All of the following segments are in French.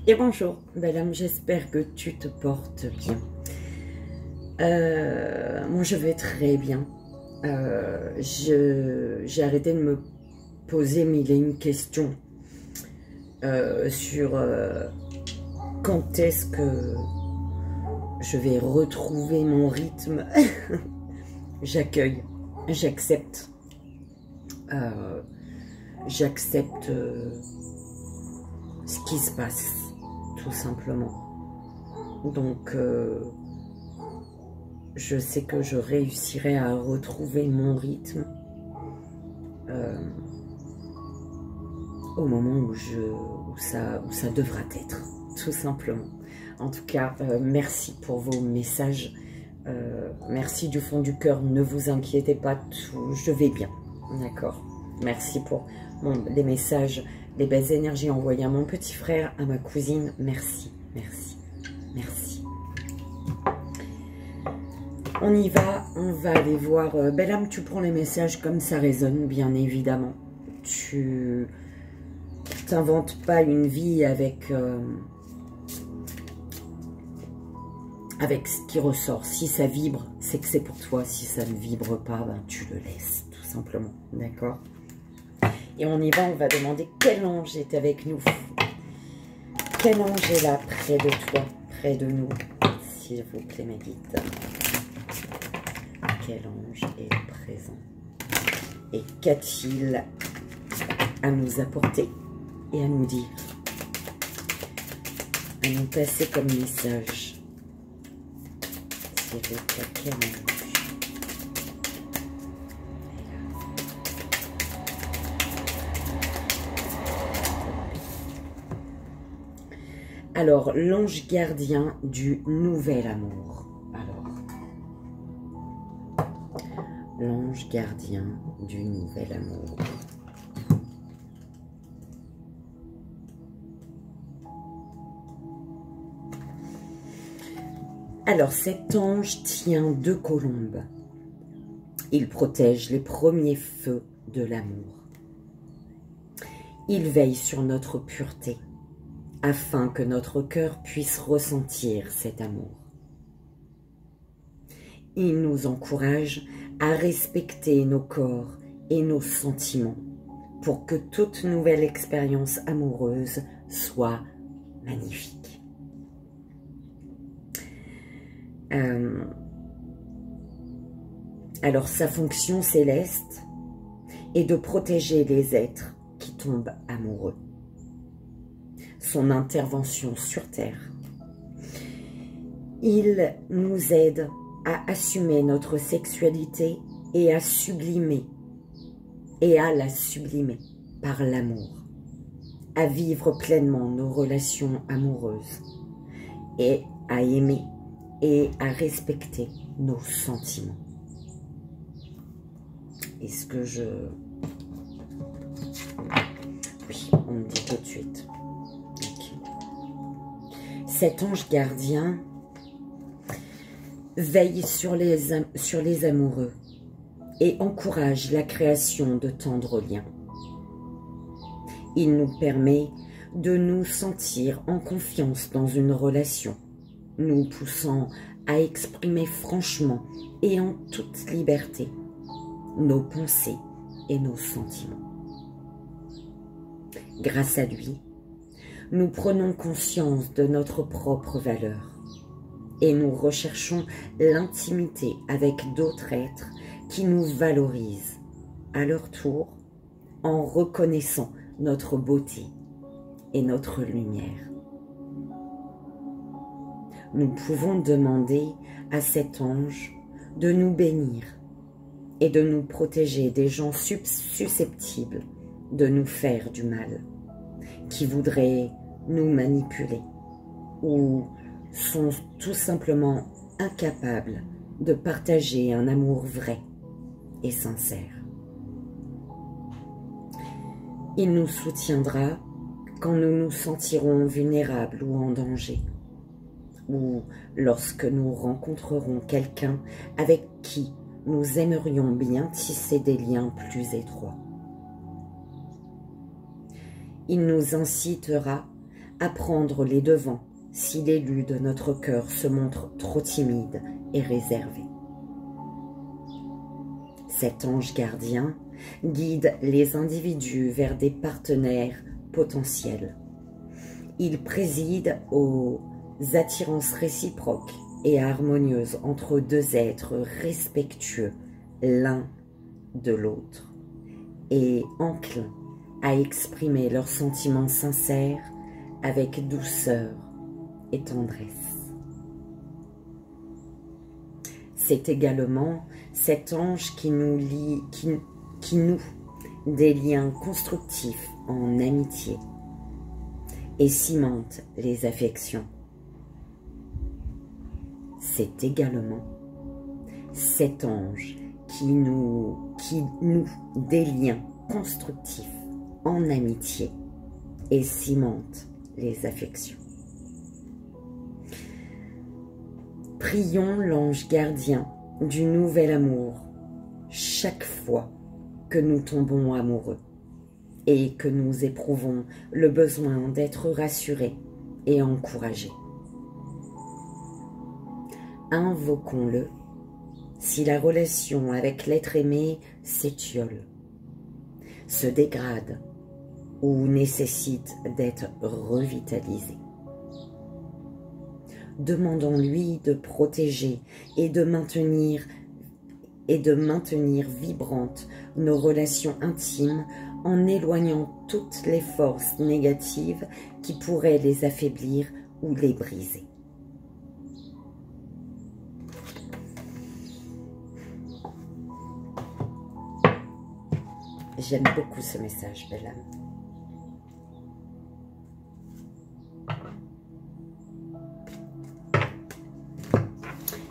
Et bonjour, belle âme, j'espère que tu te portes bien. Moi, je vais très bien. J'ai arrêté de me poser mille et une questions sur quand est-ce que je vais retrouver mon rythme. J'accueille, j'accepte. J'accepte ce qui se passe, tout simplement. Donc, je sais que je réussirai à retrouver mon rythme au moment où ça devra être, tout simplement. En tout cas, merci pour vos messages. Merci du fond du cœur. Ne vous inquiétez pas, je vais bien. D'accord? Merci pour les messages, les belles énergies envoyées à mon petit frère, à ma cousine. Merci, merci, merci. On y va, on va aller voir. Belle âme, tu prends les messages comme ça résonne, bien évidemment. Tu t'inventes pas une vie avec ce qui ressort. Si ça vibre, c'est que c'est pour toi. Si ça ne vibre pas, ben, tu le laisses, tout simplement. D'accord? Et on y va, on va demander quel ange est avec nous. Quel ange est là, près de toi, près de nous? S'il vous plaît, médite. Quel ange est présent? Et qu'a-t-il à nous apporter et à nous dire? À nous passer comme message? S'il vous plaît, quel ange? Alors, l'ange gardien du nouvel amour. Alors, l'ange gardien du nouvel amour. Alors, cet ange tient 2 colombes. Il protège les premiers feux de l'amour. Il veille sur notre pureté, afin que notre cœur puisse ressentir cet amour. Il nous encourage à respecter nos corps et nos sentiments pour que toute nouvelle expérience amoureuse soit magnifique. Alors, sa fonction céleste est de protéger les êtres qui tombent amoureux. Son intervention sur Terre. Il nous aide à assumer notre sexualité et à la sublimer par l'amour, à vivre pleinement nos relations amoureuses et à aimer et à respecter nos sentiments. Est-ce que je... Oui, on me dit tout de suite. Cet ange gardien veille sur les amoureux et encourage la création de tendres liens. Il nous permet de nous sentir en confiance dans une relation, nous poussant à exprimer franchement et en toute liberté nos pensées et nos sentiments. Grâce à lui, nous prenons conscience de notre propre valeur et nous recherchons l'intimité avec d'autres êtres qui nous valorisent à leur tour en reconnaissant notre beauté et notre lumière. Nous pouvons demander à cet ange de nous bénir et de nous protéger des gens susceptibles de nous faire du mal, qui voudraient nous manipuler ou sont tout simplement incapables de partager un amour vrai et sincère. Il nous soutiendra quand nous nous sentirons vulnérables ou en danger, ou lorsque nous rencontrerons quelqu'un avec qui nous aimerions bien tisser des liens plus étroits. Il nous incitera à prendre les devants si l'élu de notre cœur se montre trop timide et réservé. Cet ange gardien guide les individus vers des partenaires potentiels. Il préside aux attirances réciproques et harmonieuses entre deux êtres respectueux l'un de l'autre et enclins à exprimer leurs sentiments sincères avec douceur et tendresse. C'est également cet ange qui nous lie, qui noue des liens constructifs en amitié et cimente les affections. C'est également cet ange qui noue des liens constructifs en amitié et cimente les affections. Prions l'ange gardien du nouvel amour chaque fois que nous tombons amoureux et que nous éprouvons le besoin d'être rassurés et encouragés. Invoquons-le si la relation avec l'être aimé s'étiole, se dégrade ou nécessite d'être revitalisée. Demandons-lui de protéger et de maintenir vibrantes nos relations intimes en éloignant toutes les forces négatives qui pourraient les affaiblir ou les briser. J'aime beaucoup ce message, belle âme.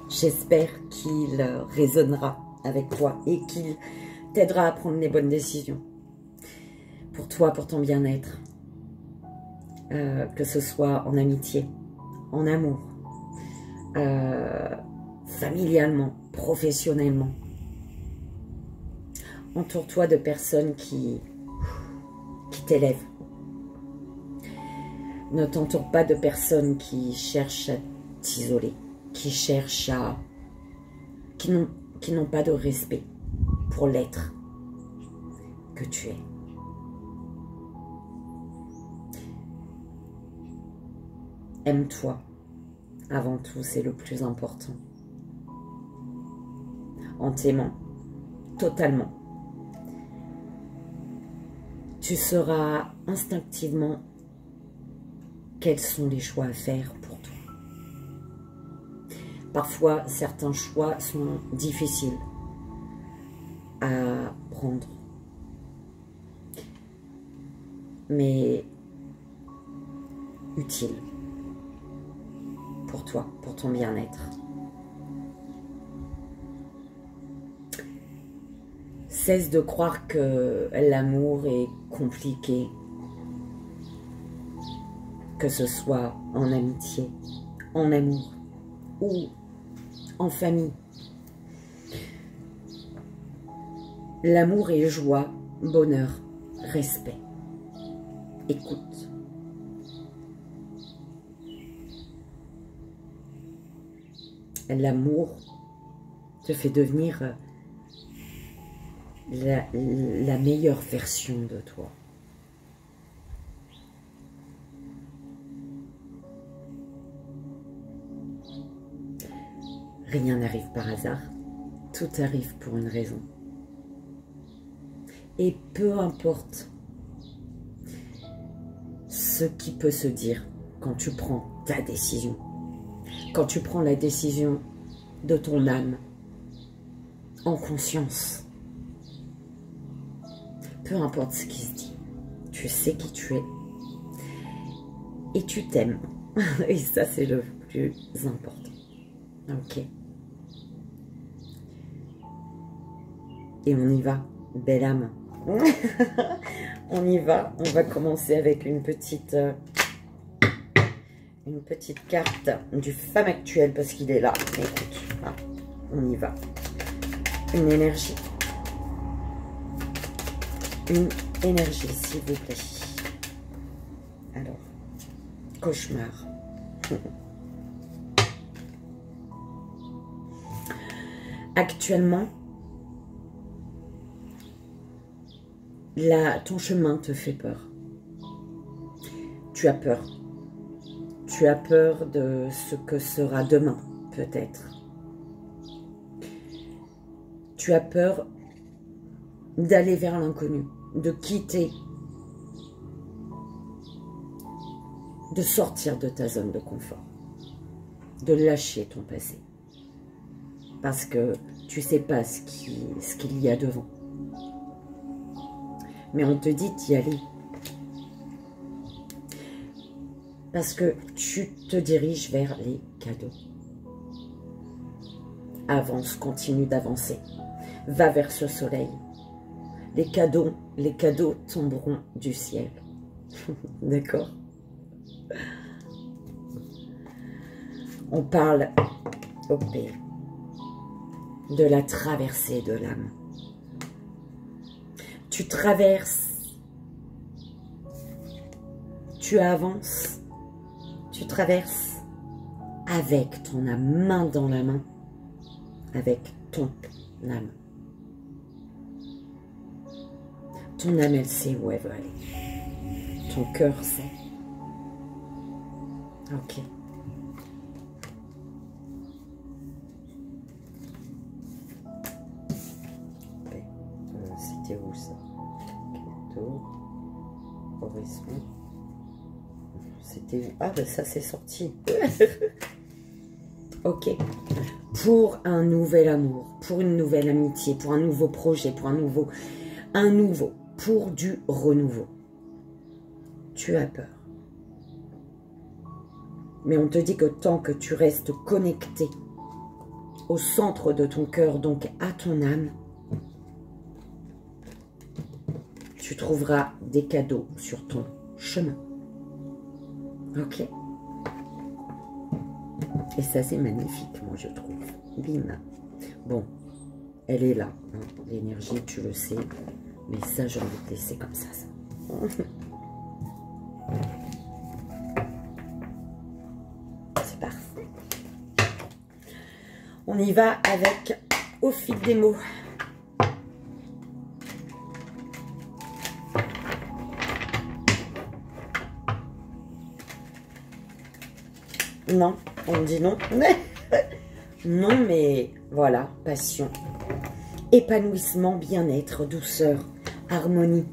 J'espère qu'il résonnera avec toi et qu'il t'aidera à prendre les bonnes décisions. Pour toi, pour ton bien-être. Que ce soit en amitié, en amour, familialement, professionnellement. Entoure-toi de personnes qui t'élèvent. Ne t'entoure pas de personnes qui cherchent à t'isoler, qui n'ont pas de respect pour l'être que tu es. Aime-toi. Avant tout, c'est le plus important. En t'aimant totalement, tu sauras instinctivement quels sont les choix à faire pour toi. Parfois, certains choix sont difficiles à prendre, mais utiles pour toi, pour ton bien-être. Cesse de croire que l'amour est compliqué, que ce soit en amitié, en amour ou en famille. L'amour est joie, bonheur, respect. Écoute. L'amour te fait devenir la meilleure version de toi. Rien n'arrive par hasard, tout arrive pour une raison. Et peu importe ce qui peut se dire quand tu prends ta décision, quand tu prends la décision de ton âme, en conscience, peu importe ce qui se dit, tu sais qui tu es et tu t'aimes. Et ça, c'est le plus important. Ok. Et on y va, belle âme. On y va. On va commencer avec une petite carte du femme actuelle parce qu'il est là. Écoute, ah, on y va. Une énergie. Une énergie, s'il vous plaît. Alors, Cauchemar. Actuellement, ton chemin te fait peur. Tu as peur. Tu as peur de ce que sera demain, peut-être. Tu as peur d'aller vers l'inconnu, de quitter, de sortir de ta zone de confort, de lâcher ton passé. Parce que tu ne sais pas ce qu'il y a devant. Mais on te dit d'y aller. Parce que tu te diriges vers les cadeaux. Avance, continue d'avancer. Va vers ce soleil. Les cadeaux tomberont du ciel. D'accord? On parle au P de la traversée de l'âme. Tu traverses, tu avances, tu traverses avec ton âme, main dans la main, avec ton âme. Ton âme, elle sait où elle veut aller. Ton cœur sait. Ok. C'était où ça? Cadeau. Horizon. C'était où? Ah ben ça c'est sorti. Ok. Pour un nouvel amour, pour une nouvelle amitié, pour un nouveau projet, pour un nouveau, pour du renouveau. Tu as peur. Mais on te dit que tant que tu restes connecté au centre de ton cœur, donc à ton âme, tu trouveras des cadeaux sur ton chemin. Ok. Et ça, c'est magnifique, moi, je trouve. Bim. Bon, elle est là. Hein. L'énergie, tu le sais. Mais ça, j'ai envie de laisser comme ça. C'est parfait. On y va avec au fil des mots. Non, on dit non. Non, mais voilà, passion, épanouissement, bien-être, douceur, harmonie,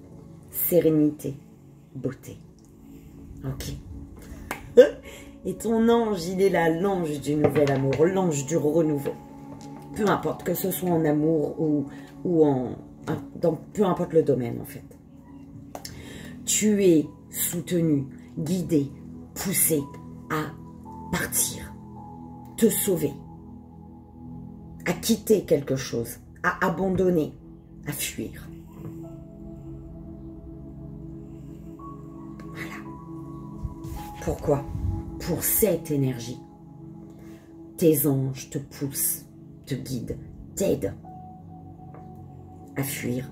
sérénité, beauté. Ok. Et ton ange, il est là, l'ange du nouvel amour, l'ange du renouveau. Peu importe que ce soit en amour ou peu importe le domaine en fait. Tu es soutenu, guidé, poussé à partir, te sauver, à quitter quelque chose, à abandonner, à fuir. Voilà. Pourquoi? Pour cette énergie. Tes anges te poussent, te guident, t'aident à fuir.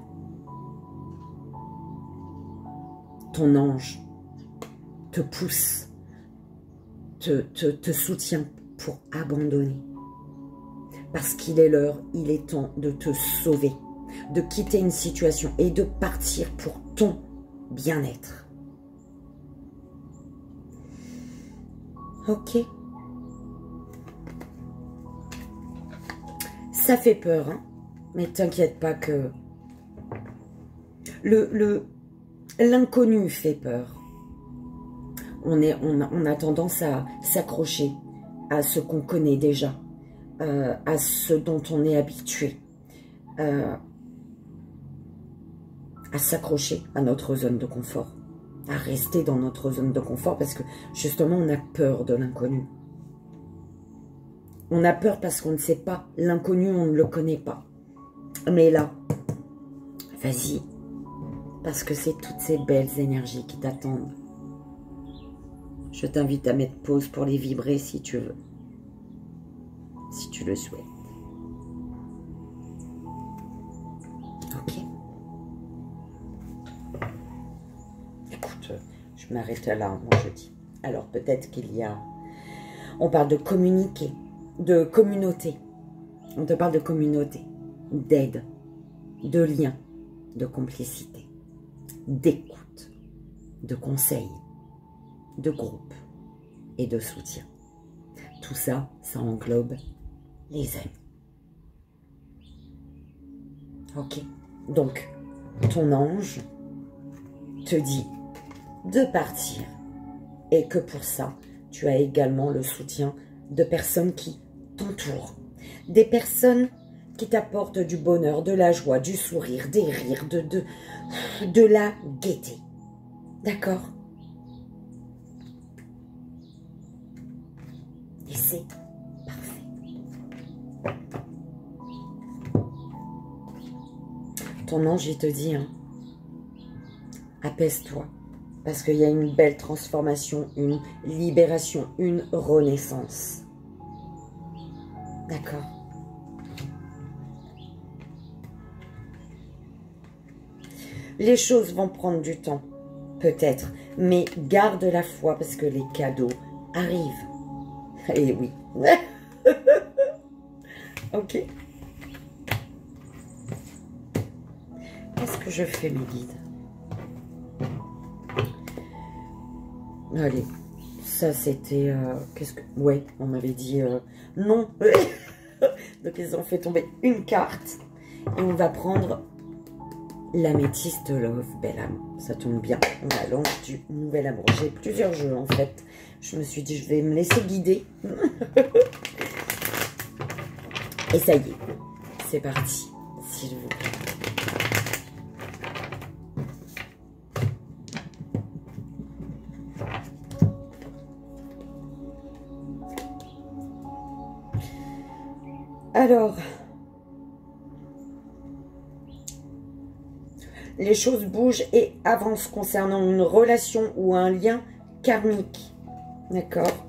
Ton ange te pousse, te soutient pour abandonner. Parce qu'il est l'heure, il est temps de te sauver, de quitter une situation et de partir pour ton bien-être. Ok. Ça fait peur, hein, mais t'inquiète pas que l'inconnu fait peur. On a tendance à s'accrocher à ce qu'on connaît déjà, à ce dont on est habitué, à s'accrocher à notre zone de confort, à rester dans notre zone de confort parce que justement on a peur de l'inconnu. On a peur parce qu'on ne sait pas, l'inconnu on ne le connaît pas. Mais là, vas-y, parce que c'est toutes ces belles énergies qui t'attendent. Je t'invite à mettre pause pour les vibrer si tu veux. Si tu le souhaites. Ok. Écoute, je m'arrête là, moi je dis. Alors peut-être qu'il y a... On parle de communiquer, de communauté. On te parle de communauté, d'aide, de lien, de complicité, d'écoute, de conseil, de groupe et de soutien. Tout ça, ça englobe les amis. Ok, donc ton ange te dit de partir et que pour ça, tu as également le soutien de personnes qui t'entourent, des personnes qui t'apportent du bonheur, de la joie, du sourire, des rires, de la gaieté. D'accord? Et c'est parfait. Ton ange, il te dit, hein, apaise-toi, parce qu'il y a une belle transformation, une libération, une renaissance. D'accord? Les choses vont prendre du temps, peut-être, mais garde la foi parce que les cadeaux arrivent. Et oui. Ok. Qu'est-ce que je fais, mes guides? Allez, ça c'était... qu'est-ce que... Ouais, on m'avait dit non. Donc ils ont fait tomber une carte. Et on va prendre l'améthyste love, belle âme. Ça tombe bien. On a l'ange du nouvel amour. J'ai plusieurs jeux en fait. Je me suis dit, je vais me laisser guider. Et ça y est. C'est parti. S'il vous plaît. Alors, les choses bougent et avancent concernant une relation ou un lien karmique. D'accord?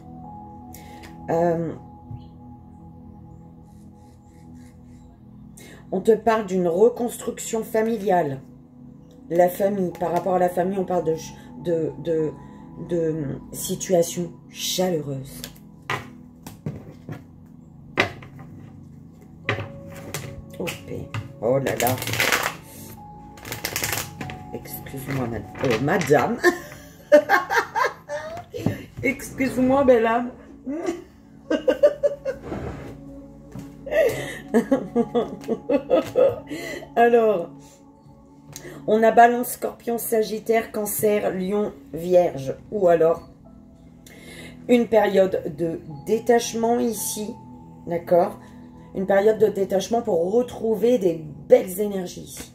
On te parle d'une reconstruction familiale. La famille, par rapport à la famille, on parle de situation chaleureuse. Oh là là. Excuse-moi, madame. Excuse-moi, belle âme. Alors, on a Balance, Scorpion, Sagittaire, Cancer, Lion, Vierge. Ou alors, une période de détachement ici. D'accord? Une période de détachement pour retrouver des belles énergies ici.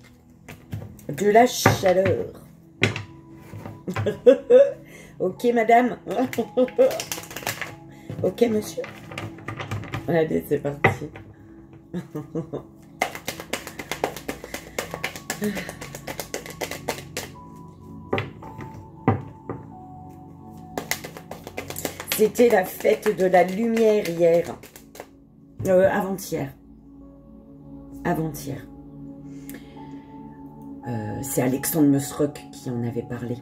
De la chaleur. Ok, madame. Ok, monsieur. Allez, c'est parti. C'était la fête de la lumière hier. Avant-hier. Avant-hier. C'est Alexandre Musrock qui en avait parlé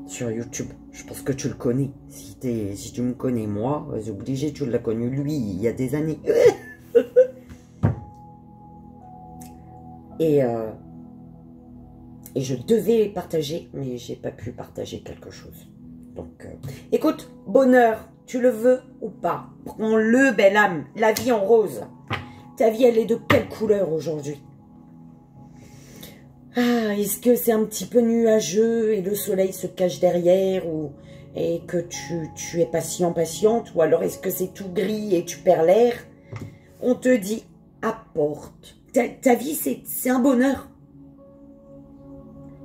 sur YouTube. Je pense que tu le connais. Si tu me connais, moi, c'est obligé, tu l'as connu lui il y a des années. Et je devais partager, mais j'ai pas pu partager quelque chose. Donc, écoute, bonheur, tu le veux ou pas? Prends-le, belle âme, la vie en rose. Ta vie, elle est de quelle couleur aujourd'hui? Ah, est-ce que c'est un petit peu nuageux et le soleil se cache derrière et que tu es patient, patiente? Ou alors est-ce que c'est tout gris et tu perds l'air? On te dit, apporte. Ta vie, c'est un bonheur.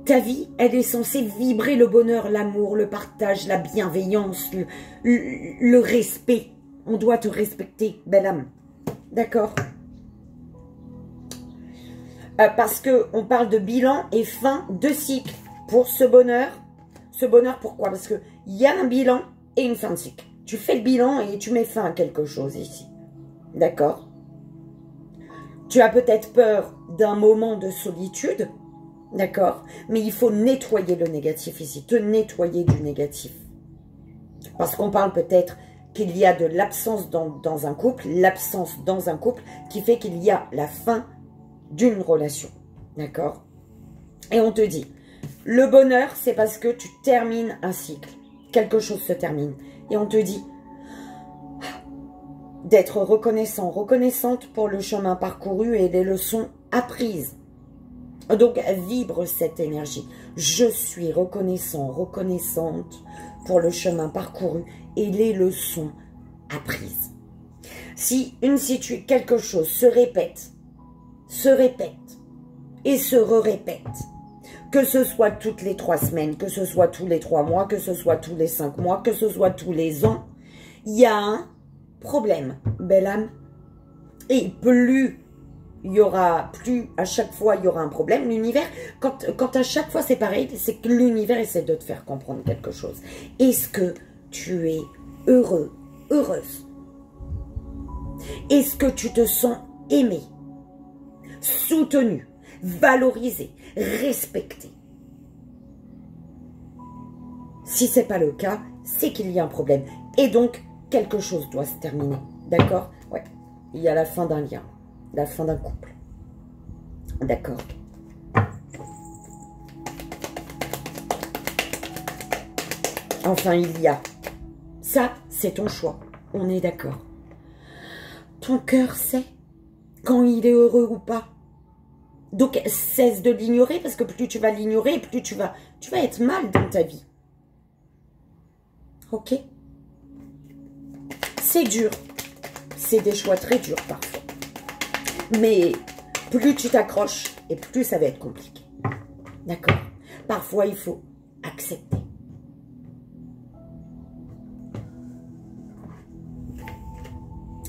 Ta vie, elle est censée vibrer le bonheur, l'amour, le partage, la bienveillance, le respect. On doit te respecter, belle âme. D'accord? Parce qu'on parle de bilan et fin de cycle pour ce bonheur. Ce bonheur, pourquoi? Parce qu'il y a un bilan et une fin de cycle. Tu fais le bilan et tu mets fin à quelque chose ici. D'accord? Tu as peut-être peur d'un moment de solitude. D'accord? Mais il faut nettoyer le négatif ici. Te nettoyer du négatif. Parce qu'on parle peut-être qu'il y a de l'absence dans un couple, l'absence dans un couple qui fait qu'il y a la fin d'une relation. D'accord? Et on te dit, le bonheur, c'est parce que tu termines un cycle. Quelque chose se termine. Et on te dit d'être reconnaissant, reconnaissante pour le chemin parcouru et les leçons apprises. Donc, vibre cette énergie. Je suis reconnaissant, reconnaissante pour le chemin parcouru et les leçons apprises. Si quelque chose se répète et se répète, que ce soit toutes les 3 semaines, que ce soit tous les 3 mois, que ce soit tous les 5 mois, que ce soit tous les ans, il y a un problème, belle âme. Et plus à chaque fois il y aura un problème, l'univers, quand à chaque fois c'est pareil, c'est que l'univers essaie de te faire comprendre quelque chose. Est-ce que tu es heureux, heureuse? Est-ce que tu te sens aimé, soutenu, valorisé, respecté? Si ce n'est pas le cas, c'est qu'il y a un problème. Et donc, quelque chose doit se terminer. D'accord? Ouais. Il y a la fin d'un lien. La fin d'un couple. D'accord? Enfin, il y a. Ça, c'est ton choix. On est d'accord. Ton cœur sait quand il est heureux ou pas. Donc, cesse de l'ignorer, parce que plus tu vas l'ignorer, plus tu vas être mal dans ta vie. Ok? C'est dur. C'est des choix très durs parfois. Mais plus tu t'accroches, et plus ça va être compliqué. D'accord? Parfois, il faut accepter.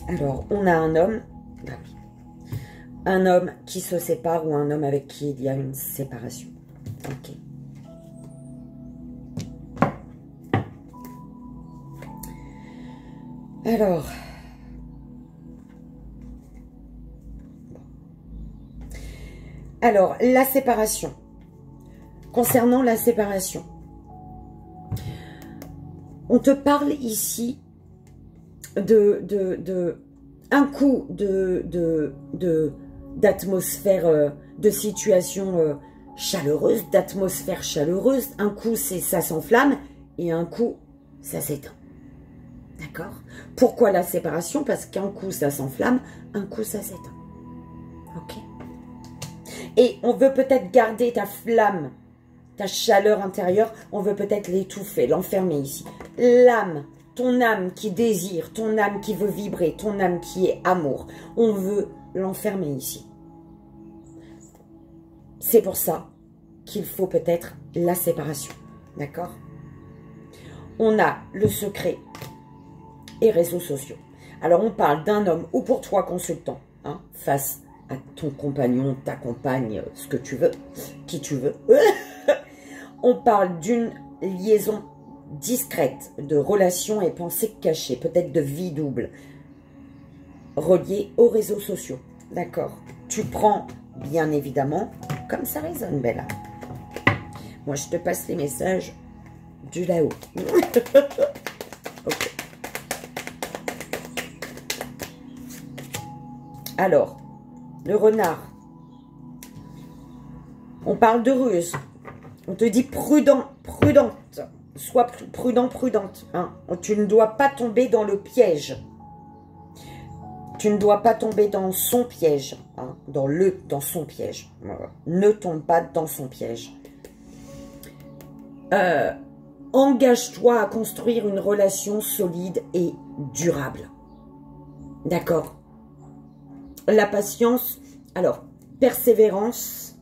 Alors, on a un homme, bah oui, un homme qui se sépare ou un homme avec qui il y a une séparation. Ok. Alors, la séparation. Concernant la séparation, on te parle ici un coup d'atmosphère, de situation chaleureuse, d'atmosphère chaleureuse. Un coup, ça s'enflamme et un coup, ça s'éteint. D'accord? Pourquoi la séparation? Parce qu'un coup, ça s'enflamme, un coup, ça s'éteint. Ok? Et on veut peut-être garder ta flamme, ta chaleur intérieure, on veut peut-être l'étouffer, l'enfermer ici. L'âme, ton âme qui désire, ton âme qui veut vibrer, ton âme qui est amour, on veut l'enfermer ici. C'est pour ça qu'il faut peut-être la séparation. D'accord? On a le secret et réseaux sociaux. Alors, on parle d'un homme, ou pour toi, consultant, hein, face à ton compagnon, ta compagne, ce que tu veux, qui tu veux. On parle d'une liaison discrète, de relations et pensées cachées, peut-être de vie double, reliée aux réseaux sociaux. D'accord? Tu prends, bien évidemment, comme ça résonne, Bella. Moi, je te passe les messages du là-haut. Ok. Alors, le renard. On parle de ruse. On te dit prudent, prudente. Sois prudent, prudente. Hein. Tu ne dois pas tomber dans le piège. Tu ne dois pas tomber dans son piège. Hein. Dans son piège. Ne tombe pas dans son piège. Engage-toi à construire une relation solide et durable. D'accord? La patience, alors, persévérance,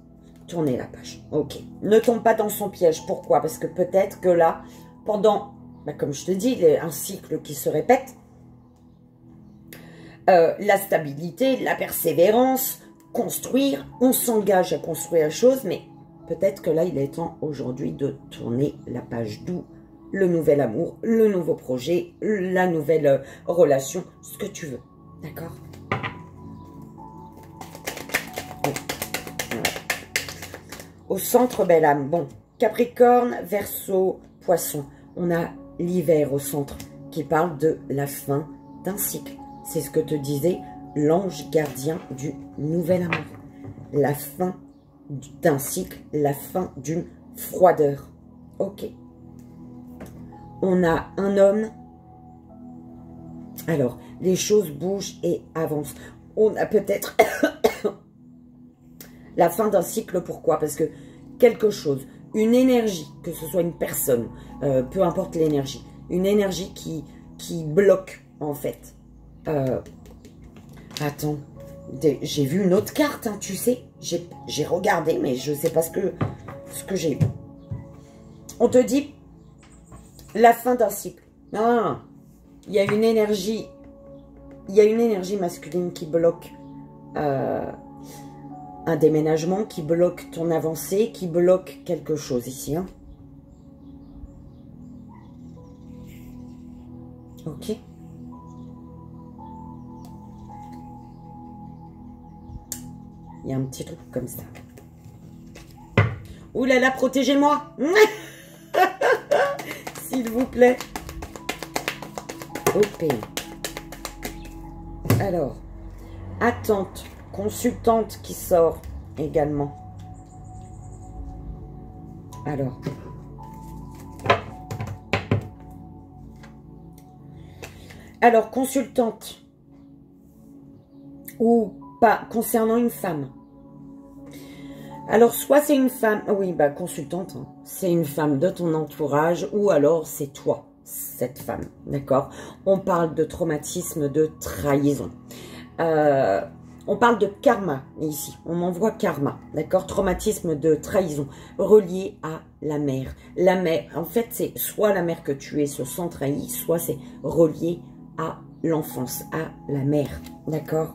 tournez la page. Ok. Ne tombe pas dans son piège. Pourquoi? Parce que peut-être que là, pendant, comme je te dis, il y a un cycle qui se répète. La stabilité, la persévérance, construire, on s'engage à construire la chose, mais peut-être que là, il est temps aujourd'hui de tourner la page, d'où le nouvel amour, le nouveau projet, la nouvelle relation, ce que tu veux. D'accord? Au centre, belle âme. Bon, Capricorne, Verseau, Poisson. On a l'hiver au centre, qui parle de la fin d'un cycle. C'est ce que te disait l'ange gardien du nouvel amour. La fin d'un cycle, la fin d'une froideur. Ok. On a un homme. Alors, les choses bougent et avancent. On a peut-être la fin d'un cycle. Pourquoi? Parce que quelque chose, une énergie, que ce soit une personne, peu importe l'énergie, une énergie qui bloque, en fait. Attends, j'ai vu une autre carte, hein, tu sais. J'ai regardé, mais je ne sais pas ce que j'ai vu. On te dit la fin d'un cycle. Ah, il y a une énergie masculine qui bloque un déménagement, qui bloque ton avancée, qui bloque quelque chose ici. Hein. Ok. Il y a un petit truc comme ça. Ouh là là, protégez-moi. S'il vous plaît. Ok. Alors, attente, consultante qui sort également. Alors, consultante ou pas concernant une femme. Alors, soit c'est une femme, oui, bah consultante, hein, c'est une femme de ton entourage, ou alors c'est toi, cette femme, d'accord? On parle de traumatisme, de trahison. On parle de karma, ici, on m'envoie karma, d'accord? Traumatisme de trahison, relié à la mère. La mère, en fait, c'est soit la mère que tu es se sent trahie, soit c'est relié à l'enfance, à la mère, d'accord?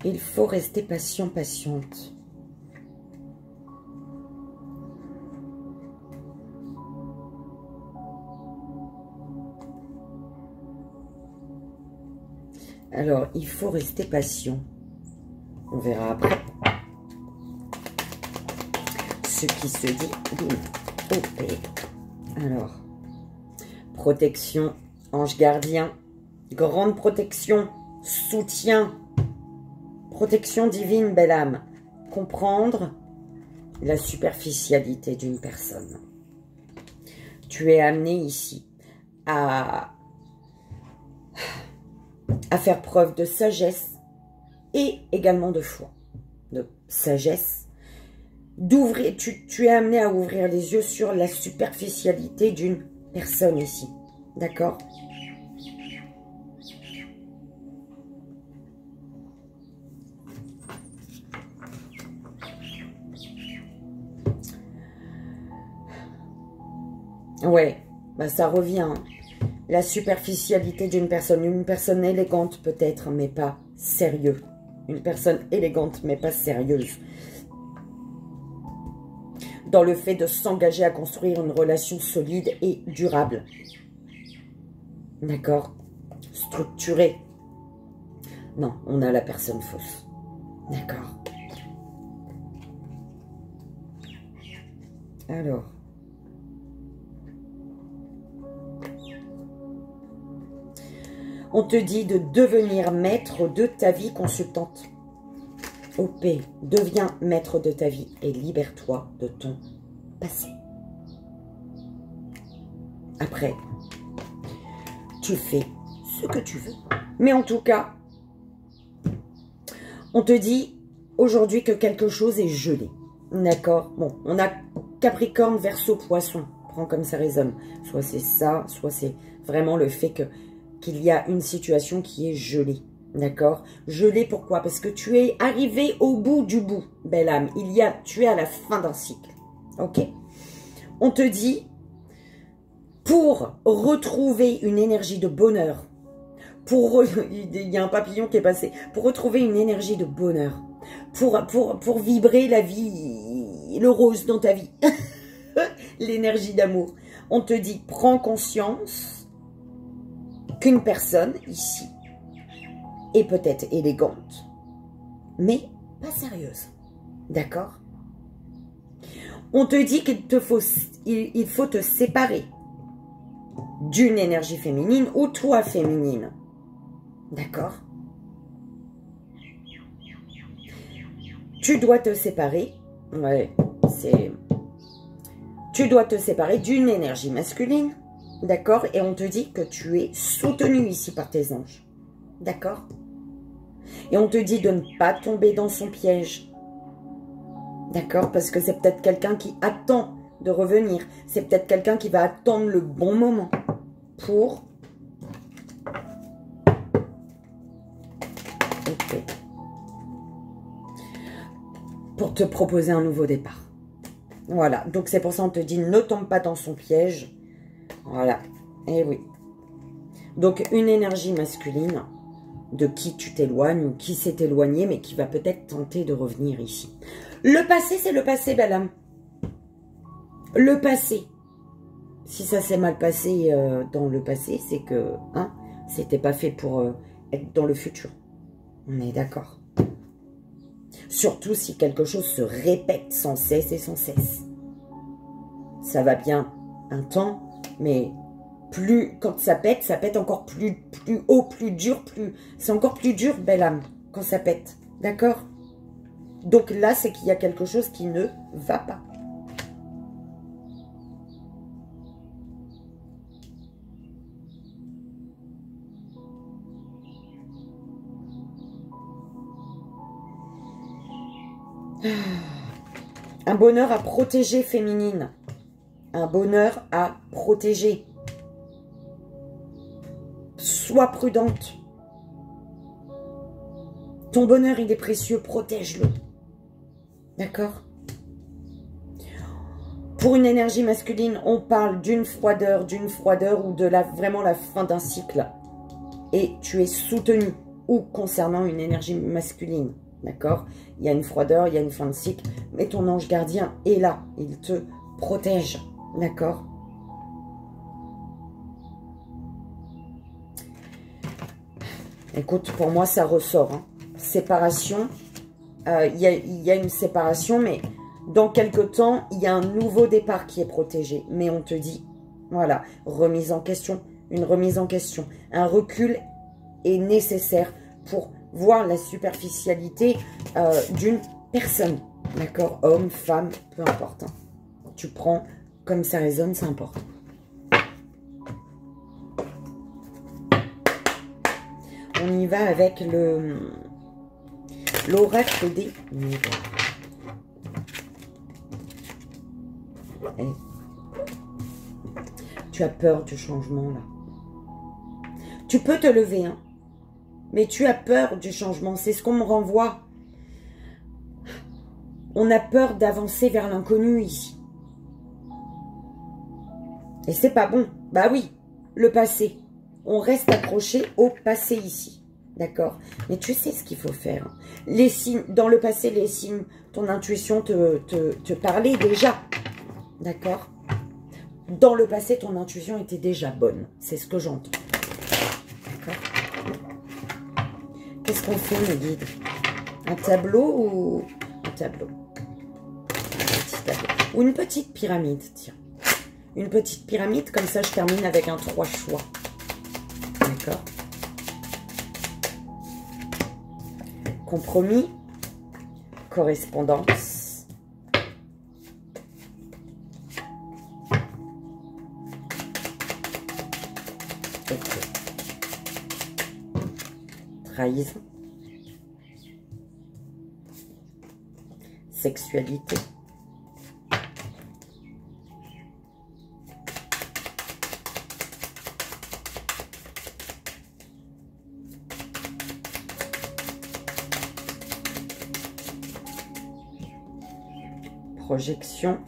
Il faut rester patient, patiente. Alors, il faut rester patient. On verra après. Ce qui se dit, bim, ok. Alors, protection, ange gardien, grande protection, soutien, protection divine, belle âme. Comprendre la superficialité d'une personne. Tu es amené ici à faire preuve de sagesse et également de foi. De sagesse, d'ouvrir, tu es amené à ouvrir les yeux sur la superficialité d'une personne ici. D'accord ? Ouais, bah ça revient. La superficialité d'une personne. Une personne élégante peut-être, mais pas sérieuse. Une personne élégante, mais pas sérieuse. Dans le fait de s'engager à construire une relation solide et durable. D'accord? Structurée. Non, on a la personne fausse. D'accord. Alors. On te dit de devenir maître de ta vie, consultante. OP, deviens maître de ta vie et libère-toi de ton passé. Après, tu fais ce que tu veux. Mais en tout cas, on te dit aujourd'hui que quelque chose est gelé. D'accord? Bon, on a Capricorne, Verseau, Poisson. Prends comme ça résonne. Soit c'est ça, soit c'est vraiment le fait qu'il y a une situation qui est gelée. D'accord? Gelée, pourquoi? Parce que tu es arrivé au bout du bout, belle âme. Tu es à la fin d'un cycle. Ok? On te dit, pour retrouver une énergie de bonheur, il y a un papillon qui est passé, pour retrouver une énergie de bonheur, pour vibrer la vie, le rose dans ta vie, l'énergie d'amour, on te dit, prends conscience qu'une personne ici est peut-être élégante, mais pas sérieuse. D'accord? On te dit il faut te séparer d'une énergie féminine ou toi féminine. D'accord? Tu dois te séparer. Ouais, c'est... Tu dois te séparer d'une énergie masculine. D'accord? Et on te dit que tu es soutenu ici par tes anges. D'accord? Et on te dit de ne pas tomber dans son piège. D'accord? Parce que c'est peut-être quelqu'un qui attend de revenir. C'est peut-être quelqu'un qui va attendre le bon moment pour... Okay. Pour te proposer un nouveau départ. Voilà. Donc c'est pour ça qu'on te dit ne tombe pas dans son piège. Voilà. Et oui. Donc une énergie masculine de qui tu t'éloignes ou qui s'est éloigné mais qui va peut-être tenter de revenir ici. Le passé, c'est le passé, belle âme. Le passé. Si ça s'est mal passé dans le passé, c'est que hein, c'était pas fait pour être dans le futur. On est d'accord. Surtout si quelque chose se répète sans cesse et sans cesse. Ça va bien un temps, mais plus quand ça pète encore plus haut, plus dur, c'est encore plus dur, belle âme, quand ça pète. D'accord? Donc là, c'est qu'il y a quelque chose qui ne va pas. Un bonheur à protéger, féminine. Un bonheur à protéger. Sois prudente. Ton bonheur, il est précieux, protège-le. D'accord? Pour une énergie masculine, on parle d'une froideur ou de vraiment la fin d'un cycle. Et tu es soutenu. Ou concernant une énergie masculine. D'accord? Il y a une froideur, il y a une fin de cycle. Mais ton ange gardien est là. Il te protège. D'accord? Écoute, pour moi, ça ressort. Hein. Séparation. Il y a une séparation, mais dans quelque temps, il y a un nouveau départ qui est protégé. Mais on te dit, voilà, remise en question, une remise en question. Un recul est nécessaire pour voir la superficialité d'une personne. D'accord? Homme, femme, peu importe. Hein. Tu prends comme ça résonne, c'est important. On y va avec l'oracle des miroirs. Tu as peur du changement là. Tu peux te lever, hein, mais tu as peur du changement. C'est ce qu'on me renvoie. On a peur d'avancer vers l'inconnu ici. Et c'est pas bon. Bah oui, le passé. On reste accroché au passé ici. D'accord? Mais tu sais ce qu'il faut faire. Les signes, dans le passé, les signes, ton intuition te parlait déjà. D'accord? Dans le passé, ton intuition était déjà bonne. C'est ce que j'entends. D'accord? Qu'est-ce qu'on fait, mes guides? Un tableau ou un tableau? Un petit tableau. Ou une petite pyramide, tiens. Une petite pyramide, comme ça je termine avec un 3 choix. D'accord? Compromis, correspondance, okay. Trahison, sexualité, projection,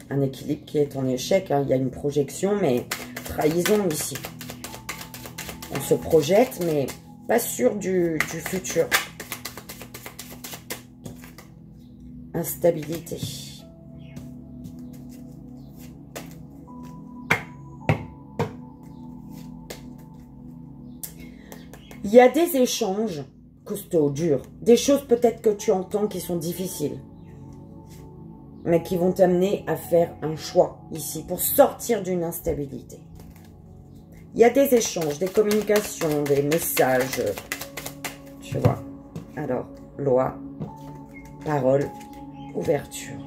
un équilibre qui est en échec, hein. Il y a une projection, mais trahison ici. On se projette, mais pas sûr du futur. Instabilité. Il y a des échanges costauds, durs. Des choses peut-être que tu entends qui sont difficiles. Mais qui vont t'amener à faire un choix ici pour sortir d'une instabilité. Il y a des échanges, des communications, des messages. Tu vois. Alors, loi, parole, ouverture.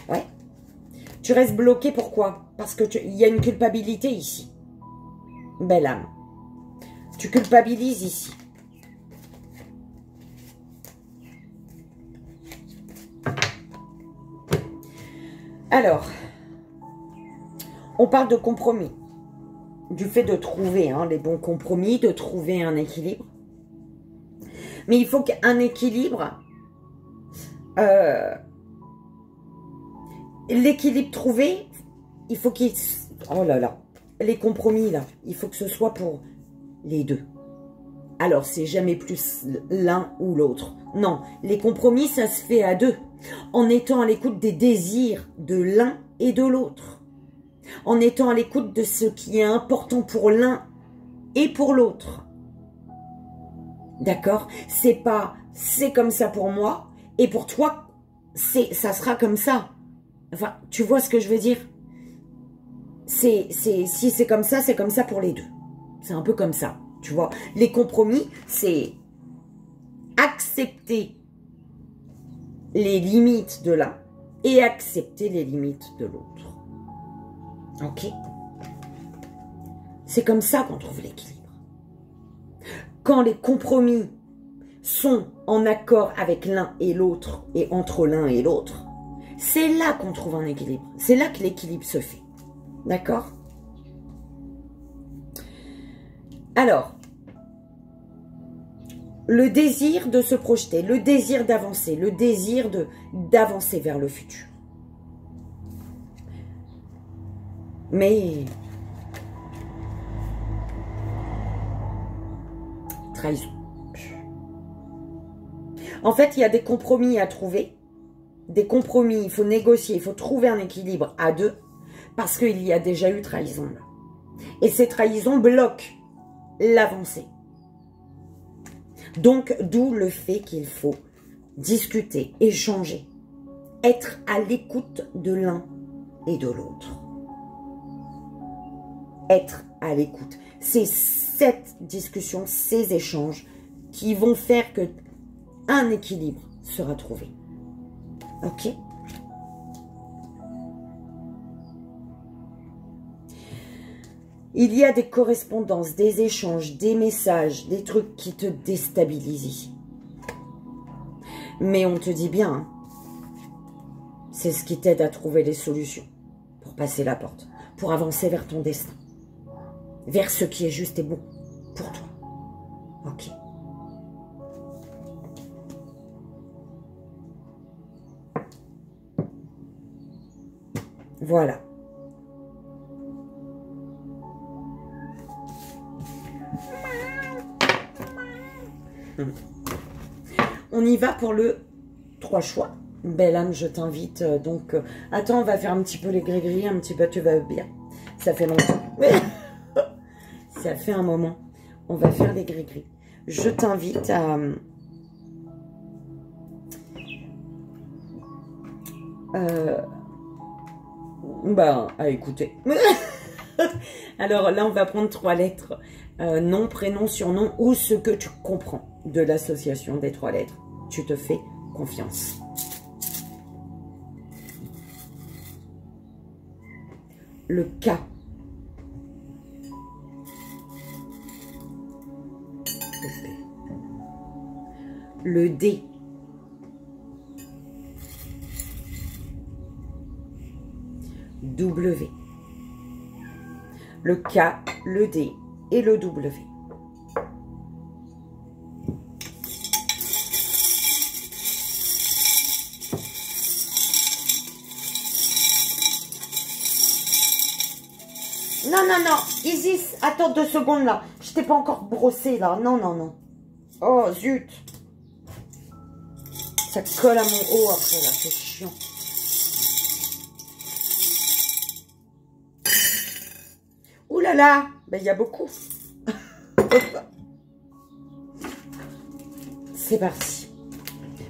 Ouais. Tu restes bloqué, pourquoi? Parce qu'il y a une culpabilité ici. Belle âme. Tu culpabilises ici. Alors, on parle de compromis. Du fait de trouver les bons compromis, de trouver un équilibre. Mais il faut qu'un équilibre, l'équilibre trouvé, il faut qu'il... Oh là là, les compromis là, il faut que ce soit pour les deux. Alors, c'est jamais plus l'un ou l'autre. Non, les compromis, ça se fait à deux. En étant à l'écoute des désirs de l'un et de l'autre. En étant à l'écoute de ce qui est important pour l'un et pour l'autre. D'accord? C'est pas, c'est comme ça pour moi, et pour toi, ça sera comme ça. Enfin, tu vois ce que je veux dire? Si c'est comme ça pour les deux. C'est un peu comme ça, tu vois. Les compromis, c'est accepter les limites de l'un et accepter les limites de l'autre. Ok? C'est comme ça qu'on trouve l'équilibre. Quand les compromis sont en accord avec l'un et l'autre et entre l'un et l'autre, c'est là qu'on trouve un équilibre. C'est là que l'équilibre se fait. D'accord? Alors, le désir de se projeter, le désir d'avancer, le désir d'avancer vers le futur. Mais trahison. En fait, il y a des compromis à trouver. Des compromis, il faut négocier, il faut trouver un équilibre à deux. Parce qu'il y a déjà eu trahison là. Et ces trahisons bloquent l'avancée. Donc, d'où le fait qu'il faut discuter, échanger, être à l'écoute de l'un et de l'autre. Être à l'écoute. C'est cette discussion, ces échanges qui vont faire que un équilibre sera trouvé. Ok? Il y a des correspondances, des échanges, des messages, des trucs qui te déstabilisent ici. Mais on te dit bien, hein, c'est ce qui t'aide à trouver les solutions pour passer la porte, pour avancer vers ton destin, vers ce qui est juste et bon pour toi. Ok. Voilà. On y va pour le 3 choix. Belle âme, je t'invite. Donc, attends, on va faire un petit peu les gris-gris, un petit peu, tu vas bien. Ça fait longtemps. Ça fait un moment. On va faire les gris-gris. Je t'invite à... à écouter. Alors là, on va prendre 3 lettres. Nom, prénom, surnom ou ce que tu comprends de l'association des 3 lettres. Tu te fais confiance. Le K. Le D. W. Le K, le D et le W. Non, non, non. Isis, attends 2 secondes là. Je t'ai pas encore brossé là. Non, non, non. Oh, zut. Ça colle à mon haut après là. C'est chiant. là là, ben, il y a beaucoup. C'est parti.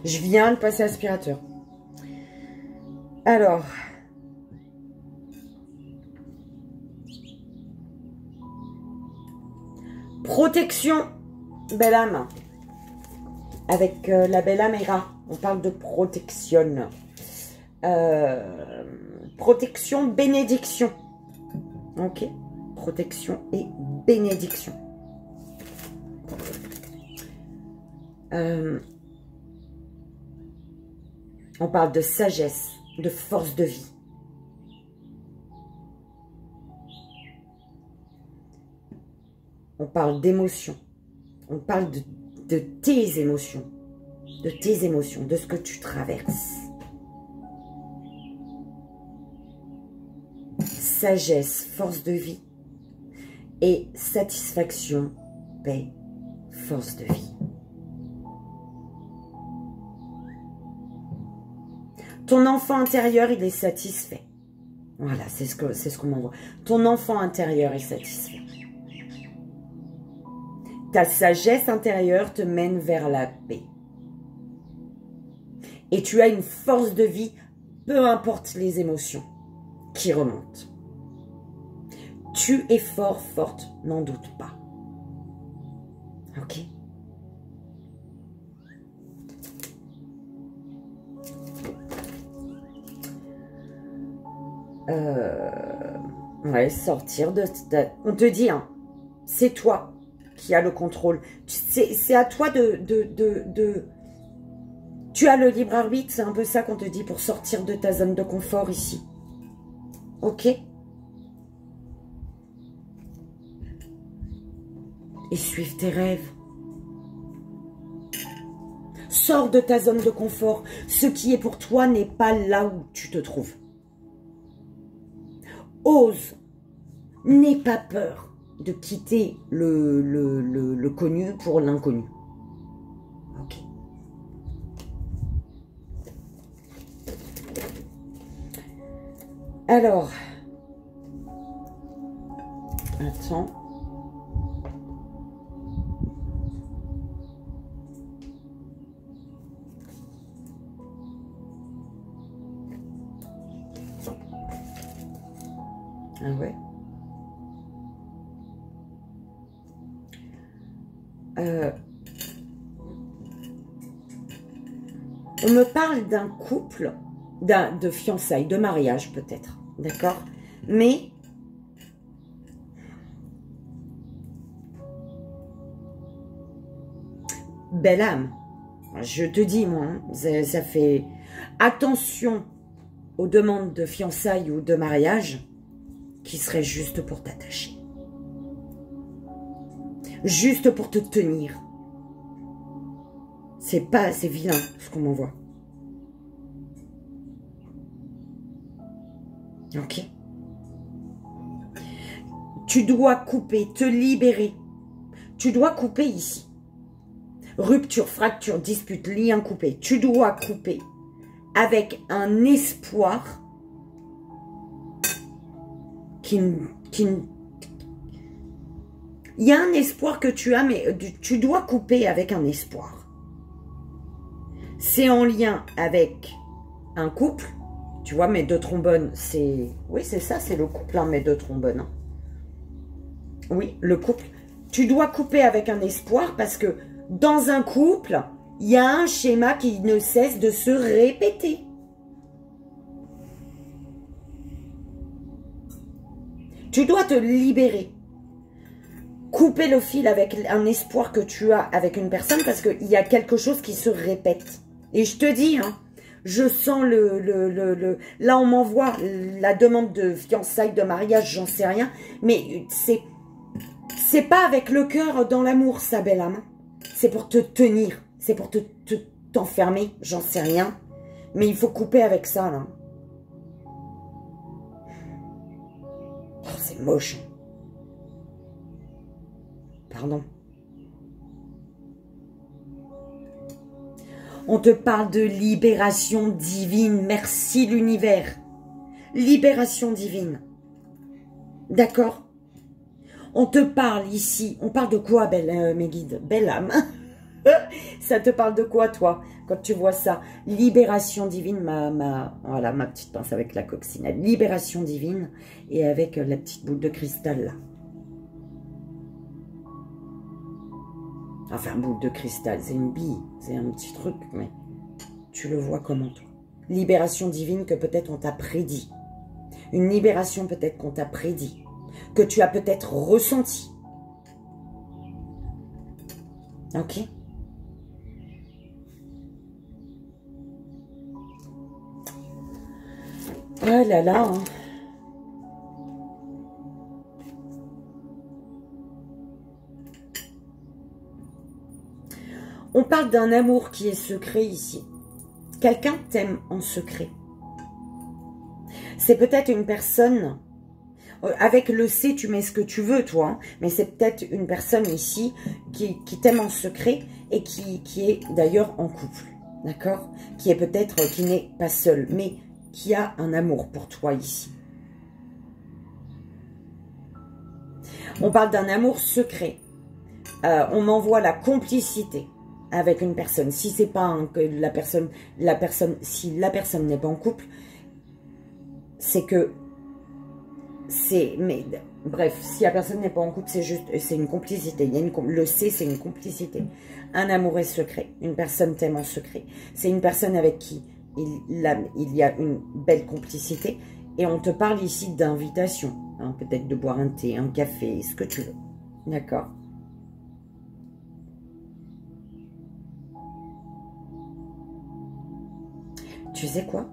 Je viens de passer aspirateur. Alors. Protection, belle âme. Avec la belle âme Hera, on parle de protection. Protection, bénédiction. Ok. Protection et bénédiction. On parle de sagesse, de force de vie. On parle d'émotion. On parle de tes émotions. De tes émotions, de ce que tu traverses. Sagesse, force de vie. Et satisfaction, paix, force de vie. Ton enfant intérieur, il est satisfait. Voilà, c'est ce qu'on m'envoie. Ton enfant intérieur est satisfait. Ta sagesse intérieure te mène vers la paix. Et tu as une force de vie, peu importe les émotions qui remontent. Tu es fort, forte, n'en doute pas. Ok? Ouais, sortir de... On te dit, hein, c'est toi qui as le contrôle. C'est à toi Tu as le libre arbitre, c'est un peu ça qu'on te dit pour sortir de ta zone de confort ici. Ok? Et suivre tes rêves. Sors de ta zone de confort. Ce qui est pour toi n'est pas là où tu te trouves. Ose. N'aie pas peur de quitter le connu pour l'inconnu. Ok. Alors. Attends. Ah ouais. On me parle d'un couple, de fiançailles, de mariage peut-être, d'accord? Mais belle âme, je te dis moi, hein, ça fait attention aux demandes de fiançailles ou de mariage qui seraient juste pour t'attacher. Juste pour te tenir. C'est pas assez vilain ce qu'on m'envoie. Ok. Tu dois couper, te libérer. Tu dois couper ici. Rupture, fracture, dispute, lien coupé. Tu dois couper avec un espoir il y a un espoir que tu as, mais tu dois couper avec un espoir. C'est en lien avec un couple. Tu vois, mes deux trombones, c'est... Oui, c'est ça, c'est le couple, hein, mes deux trombones. Hein. Oui, le couple. Tu dois couper avec un espoir parce que dans un couple, il y a un schéma qui ne cesse de se répéter. Tu dois te libérer. Couper le fil avec un espoir que tu as avec une personne parce qu'il y a quelque chose qui se répète. Et je te dis, hein, je sens là, on m'envoie la demande de fiançailles, de mariage, j'en sais rien. Mais c'est pas avec le cœur dans l'amour, ça, belle âme. C'est pour te tenir. C'est pour t'enfermer, j'en sais rien. Mais il faut couper avec ça, là. Oh, c'est moche. Pardon. On te parle de libération divine. Merci l'univers. Libération divine. D'accord? On te parle ici, on parle de quoi, mes guides? Belle âme. Ça te parle de quoi, toi, quand tu vois ça? Libération divine, voilà, ma petite pince avec la coccinelle. Libération divine et avec la petite boule de cristal, là. Enfin, boule de cristal, c'est une bille, c'est un petit truc, mais tu le vois comment, toi? Libération divine que peut-être on t'a prédit. Une libération peut-être qu'on t'a prédit. Que tu as peut-être ressenti. Ok? Oh là là, hein. On parle d'un amour qui est secret ici. Quelqu'un t'aime en secret. C'est peut-être une personne, avec le C, tu mets ce que tu veux, toi, hein, mais c'est peut-être une personne ici qui t'aime en secret et qui est d'ailleurs en couple, d'accord? Qui est peut-être, qui n'est pas seul, mais qui a un amour pour toi ici. On parle d'un amour secret. On m'envoie la complicité avec une personne. Si c'est pas si la personne n'est pas en couple, c'est que mais bref, si la personne n'est pas en couple, c'est une complicité. Il y a le C, c'est une complicité. Un amour est secret. Une personne t'aime en secret. C'est une personne avec qui il y a une belle complicité. Et on te parle ici d'invitation. Hein, peut-être de boire un thé, un café, ce que tu veux. D'accord? Tu sais quoi?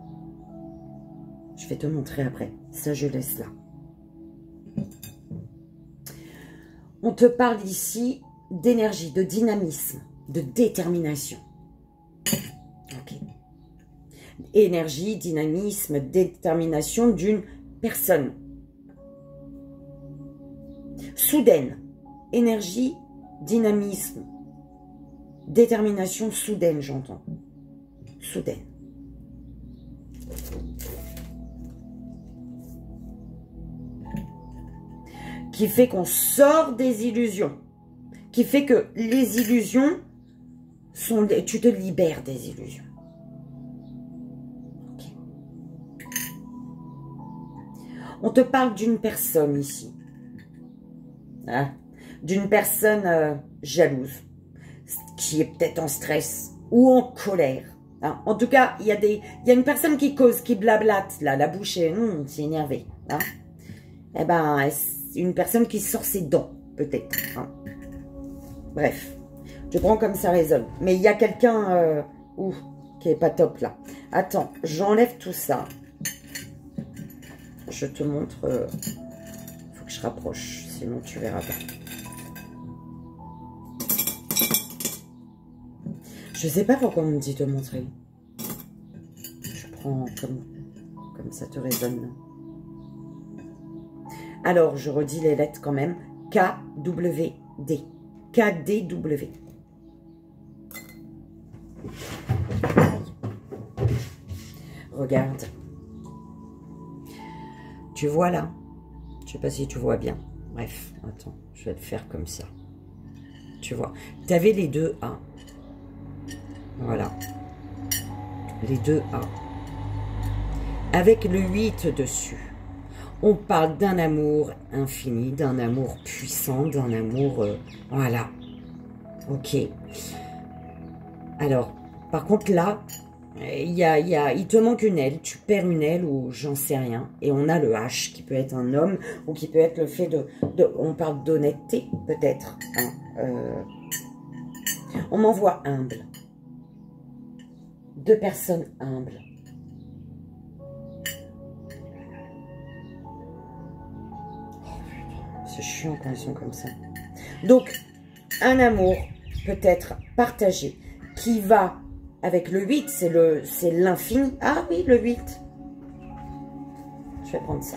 Je vais te montrer après. Ça, je laisse là. On te parle ici d'énergie, de dynamisme, de détermination. Ok. Énergie, dynamisme, détermination d'une personne. Soudaine. Énergie, dynamisme, détermination soudaine, j'entends. Soudaine. Qui fait qu'on sort des illusions, qui fait que les illusions sont... Tu te libères des illusions. Okay. On te parle d'une personne ici, hein, d'une personne jalouse, qui est peut-être en stress ou en colère. Hein. En tout cas, il y a une personne qui cause, qui blablate, là, la bouche est énervée. Hein. Eh ben, une personne qui sort ses dents, peut-être. Hein. Bref, je prends comme ça résonne. Mais il y a quelqu'un qui est pas top là. Attends, j'enlève tout ça. Je te montre. Faut que je rapproche, sinon tu verras pas. Je sais pas pourquoi on me dit de montrer. Je prends comme ça te résonne. Alors, je redis les lettres quand même. K-W-D. K-D-W. Regarde. Tu vois là? Je sais pas si tu vois bien. Bref, attends, je vais le faire comme ça. Tu vois. Tu avais les deux A. Voilà. Les deux A. Avec le 8 dessus. On parle d'un amour infini, d'un amour puissant, d'un amour... voilà. Ok. Alors, par contre là, il te manque une aile. Tu perds une aile ou j'en sais rien. Et on a le H qui peut être un homme ou qui peut être le fait on parle d'honnêteté peut-être. Hein, on m'envoie humble. Deux personnes humbles. C'est chiant quand ils sont comme ça. Donc, un amour peut-être partagé qui va avec le 8, c'est l'infini. Ah oui, le 8. Je vais prendre ça.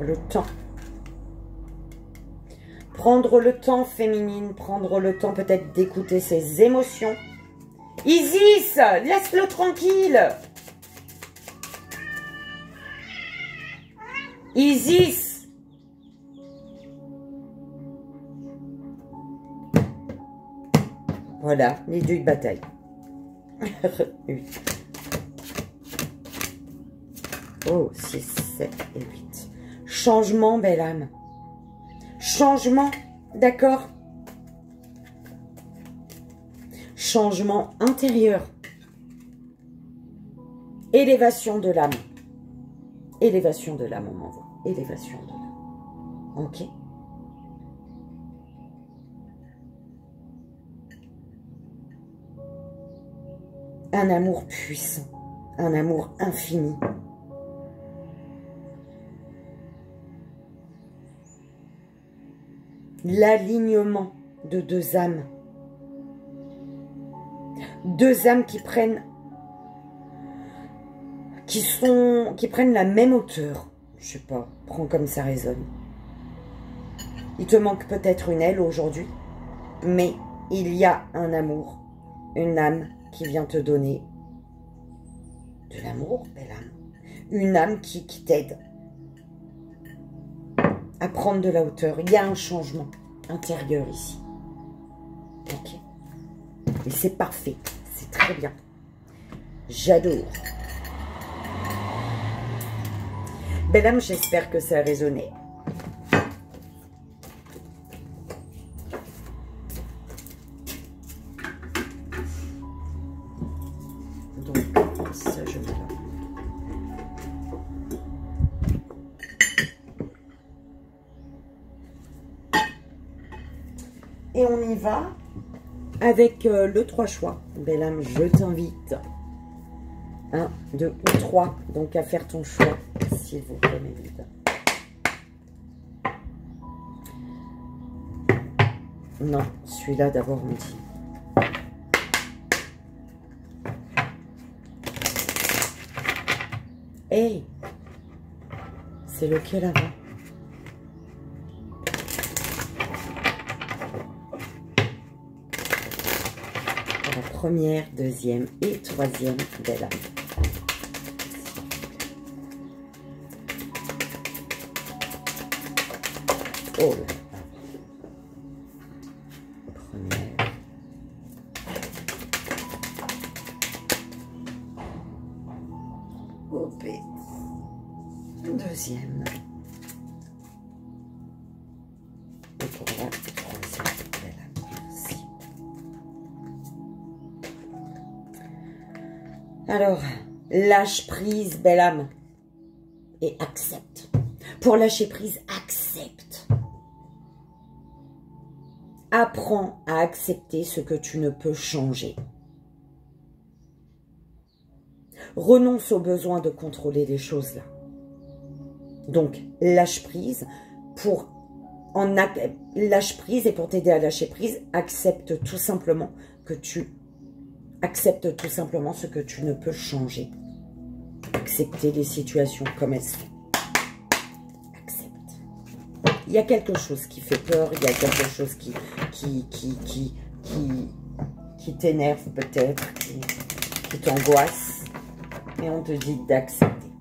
le temps. Prendre le temps, féminine, prendre le temps peut-être d'écouter ses émotions. Isis, laisse-le tranquille. Isis. Voilà, les deux de bataille. 8. Oh, 6, 7 et 8. Changement, belle âme. Changement, d'accord? Changement intérieur. Élévation de l'âme. Élévation de l'âme, on m'envoie. Élévation de l'âme. Ok? Un amour puissant. Un amour infini. L'alignement de deux âmes. Deux âmes qui prennent la même hauteur. Je sais pas, prends comme ça résonne. Il te manque peut-être une aile aujourd'hui, mais il y a un amour, une âme qui vient te donner de l'amour, belle âme. Une âme qui t'aide à prendre de la hauteur. Il y a un changement intérieur ici. Ok. Et c'est parfait. C'est très bien. J'adore. Belle âme, j'espère que ça a résonné. Donc, ça, je mets là. Et on y va avec le 3 choix. Belle âme, je t'invite. 1, 2 ou 3. Donc à faire ton choix, s'il vous plaît, mes vides. Non, celui-là d'abord on dit. Hey, c'est lequel avant? La première, deuxième et troisième belle âme. Oh là. Première. OP. Deuxième. Et pour la troisième belle âme. Merci. Alors, lâche prise, belle âme. Et accepte. Pour lâcher prise, accepte. Apprends à accepter ce que tu ne peux changer. Renonce au besoin de contrôler les choses là. Donc, lâche prise lâche prise et pour t'aider à lâcher prise, accepte tout simplement ce que tu ne peux changer. Accepter les situations comme elles sont. Il y a quelque chose qui fait peur, il y a quelque chose qui t'énerve peut-être, qui t'angoisse, mais on te dit d'accepter.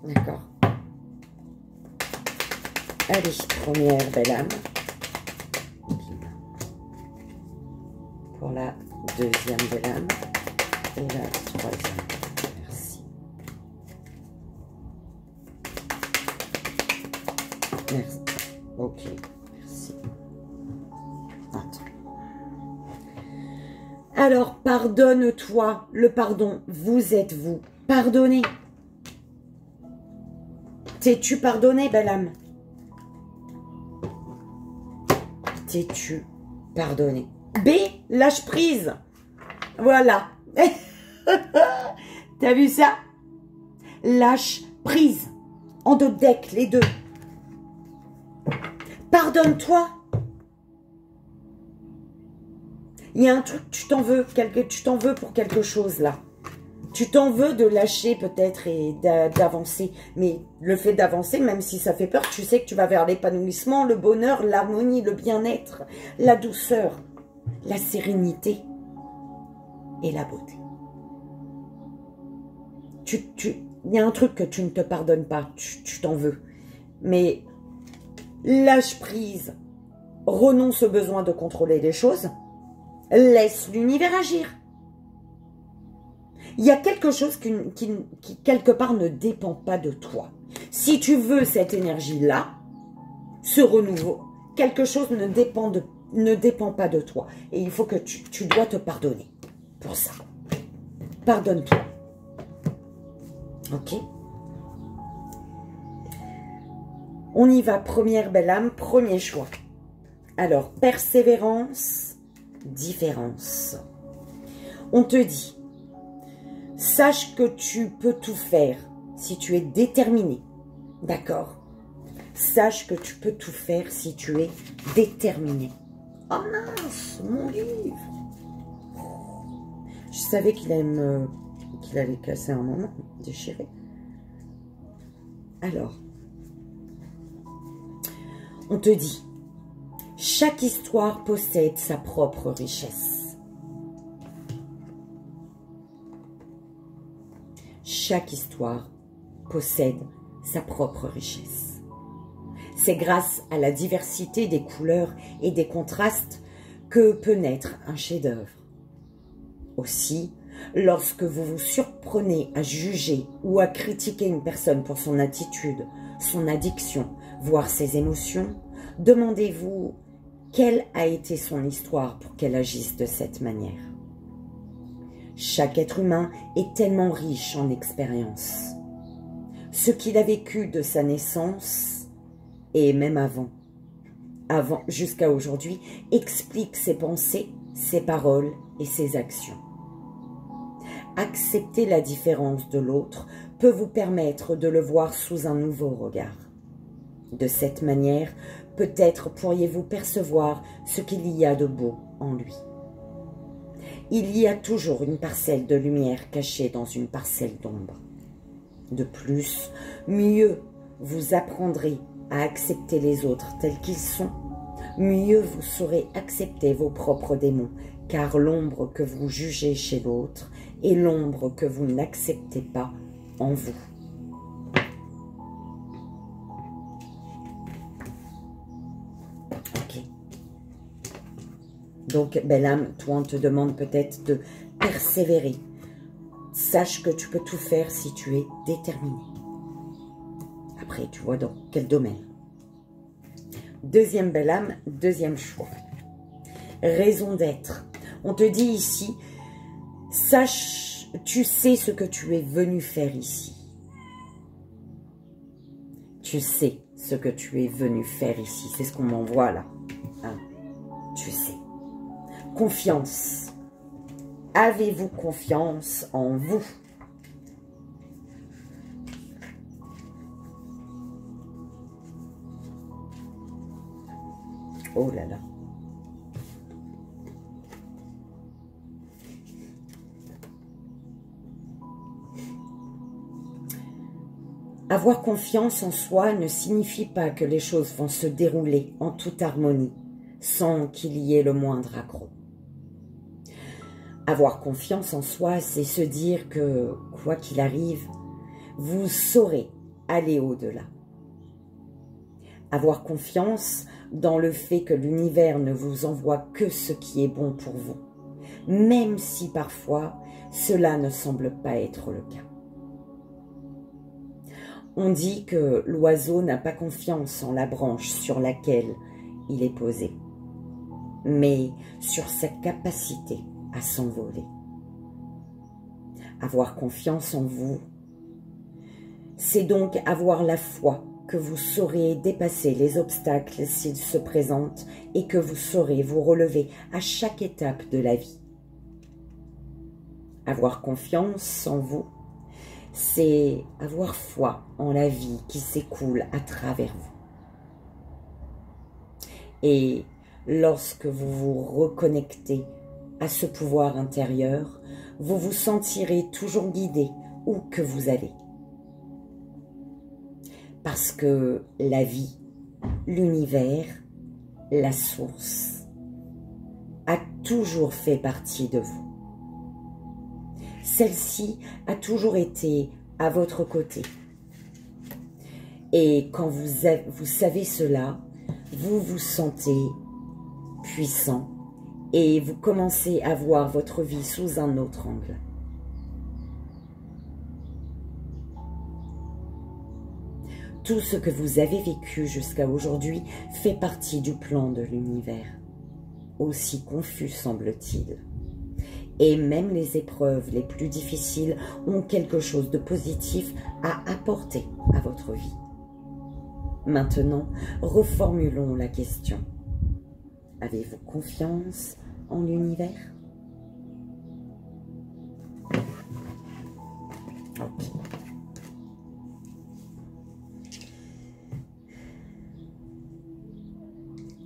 D'accord? Allez, première belle âme. Pour la deuxième belle âme. Et la troisième. Merci. Merci. Ok, merci. Attends. Alors, pardonne-toi. Le pardon, vous êtes vous. Pardonnez. T'es-tu pardonné, belle âme? T'es-tu pardonné? B, lâche prise. Voilà. T'as vu ça? Lâche prise. En dos de deck, les deux. Pardonne-toi. Il y a un truc, tu t'en veux pour quelque chose là. Tu t'en veux de lâcher peut-être et d'avancer. Mais le fait d'avancer, même si ça fait peur, tu sais que tu vas vers l'épanouissement, le bonheur, l'harmonie, le bien-être, la douceur, la sérénité et la beauté. Il y a un truc que tu ne te pardonnes pas, tu t'en veux. Mais lâche prise, renonce au besoin de contrôler les choses, laisse l'univers agir. Il y a quelque chose qui, quelque part, ne dépend pas de toi. Si tu veux cette énergie-là, ce renouveau, quelque chose ne dépend pas de toi. Et il faut que tu dois te pardonner pour ça. Pardonne-toi. Ok? On y va, première belle âme, premier choix. Alors, persévérance, différence. On te dit, sache que tu peux tout faire si tu es déterminé. D'accord? Sache que tu peux tout faire si tu es déterminé. Oh mince, mon livre! Je savais qu'il allait casser un moment, déchirer. Alors, on te dit, chaque histoire possède sa propre richesse. Chaque histoire possède sa propre richesse. C'est grâce à la diversité des couleurs et des contrastes que peut naître un chef-d'œuvre. Aussi, lorsque vous vous surprenez à juger ou à critiquer une personne pour son attitude, son addiction, voire ses émotions, demandez-vous quelle a été son histoire pour qu'elle agisse de cette manière. Chaque être humain est tellement riche en expériences. Ce qu'il a vécu de sa naissance, et même avant jusqu'à aujourd'hui, explique ses pensées, ses paroles et ses actions. Accepter la différence de l'autre peut vous permettre de le voir sous un nouveau regard. De cette manière, peut-être pourriez-vous percevoir ce qu'il y a de beau en lui. Il y a toujours une parcelle de lumière cachée dans une parcelle d'ombre. De plus, mieux vous apprendrez à accepter les autres tels qu'ils sont, mieux vous saurez accepter vos propres démons, car l'ombre que vous jugez chez l'autre est l'ombre que vous n'acceptez pas en vous. Ok. Donc, belle âme, toi, on te demande peut-être de persévérer. Sache que tu peux tout faire si tu es déterminé. Après, tu vois dans quel domaine. Deuxième belle âme, deuxième choix. Raison d'être. On te dit ici, sache, tu sais ce que tu es venu faire ici. Tu sais ce que tu es venu faire ici. C'est ce qu'on m'envoie là. Hein? Tu sais. Confiance. Avez-vous confiance en vous? Oh là là. Avoir confiance en soi ne signifie pas que les choses vont se dérouler en toute harmonie, sans qu'il y ait le moindre accroc. Avoir confiance en soi, c'est se dire que, quoi qu'il arrive, vous saurez aller au-delà. Avoir confiance dans le fait que l'univers ne vous envoie que ce qui est bon pour vous, même si parfois cela ne semble pas être le cas. On dit que l'oiseau n'a pas confiance en la branche sur laquelle il est posé, mais sur sa capacité à s'envoler. Avoir confiance en vous, c'est donc avoir la foi que vous saurez dépasser les obstacles s'ils se présentent et que vous saurez vous relever à chaque étape de la vie. Avoir confiance en vous, c'est avoir foi en la vie qui s'écoule à travers vous. Et lorsque vous vous reconnectez à ce pouvoir intérieur, vous vous sentirez toujours guidé où que vous allez. Parce que la vie, l'univers, la source, a toujours fait partie de vous. Celle-ci a toujours été à votre côté. Et quand vous savez cela, vous vous sentez puissant et vous commencez à voir votre vie sous un autre angle. Tout ce que vous avez vécu jusqu'à aujourd'hui fait partie du plan de l'univers, aussi confus semble-t-il. Et même les épreuves les plus difficiles ont quelque chose de positif à apporter à votre vie. Maintenant, reformulons la question. Avez-vous confiance en l'univers? Ok.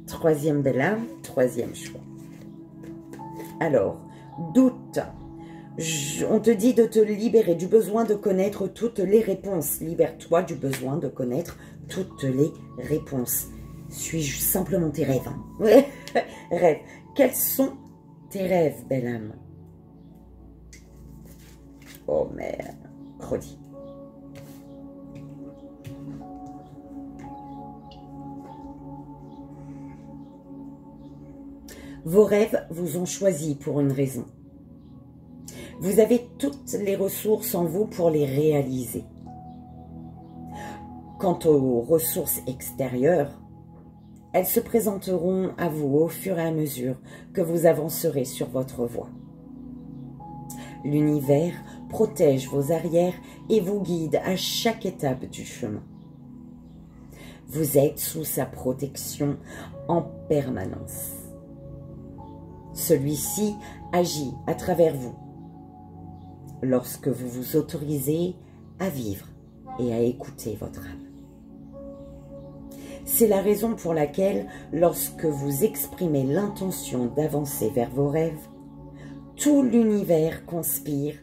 Troisième belle âme, troisième choix. Alors, doute. On te dit de te libérer du besoin de connaître toutes les réponses. Libère-toi du besoin de connaître toutes les réponses. Suis-je simplement tes rêves, hein? Rêves. Quels sont tes rêves, belle âme? Oh merde. Redis. Vos rêves vous ont choisi pour une raison. Vous avez toutes les ressources en vous pour les réaliser. Quant aux ressources extérieures, elles se présenteront à vous au fur et à mesure que vous avancerez sur votre voie. L'univers protège vos arrières et vous guide à chaque étape du chemin. Vous êtes sous sa protection en permanence. Celui-ci agit à travers vous lorsque vous vous autorisez à vivre et à écouter votre âme. C'est la raison pour laquelle, lorsque vous exprimez l'intention d'avancer vers vos rêves, tout l'univers conspire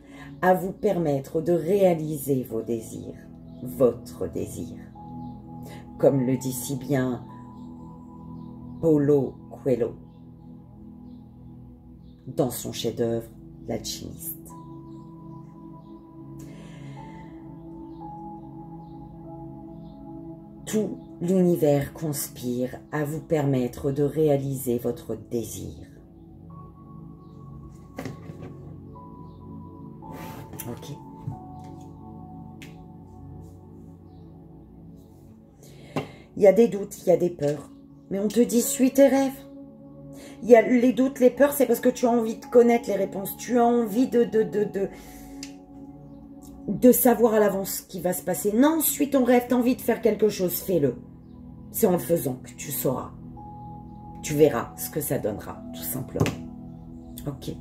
à vous permettre de réaliser vos désirs, votre désir. Comme le dit si bien Paulo Coelho dans son chef-d'œuvre « L'Alchimiste ». Tout l'univers conspire à vous permettre de réaliser votre désir. Ok. Il y a des doutes, il y a des peurs, mais on te dit suis tes rêves. Il y a les doutes, les peurs, c'est parce que tu as envie de connaître les réponses, tu as envie de savoir à l'avance ce qui va se passer. Non, suis ton rêve, tu as envie de faire quelque chose, fais-le. C'est en le faisant que tu sauras. Tu verras ce que ça donnera, tout simplement. Ok.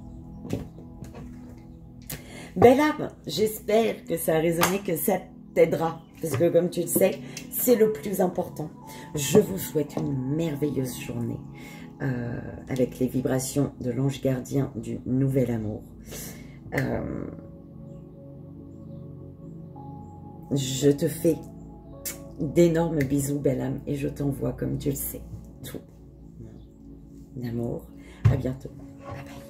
Belle âme, j'espère que ça a résonné, que ça t'aidera. Parce que comme tu le sais, c'est le plus important. Je vous souhaite une merveilleuse journée avec les vibrations de l'ange gardien du nouvel amour. Je te fais d'énormes bisous, belle âme, et je t'envoie, comme tu le sais, tout mon amour. À bientôt. Bye bye.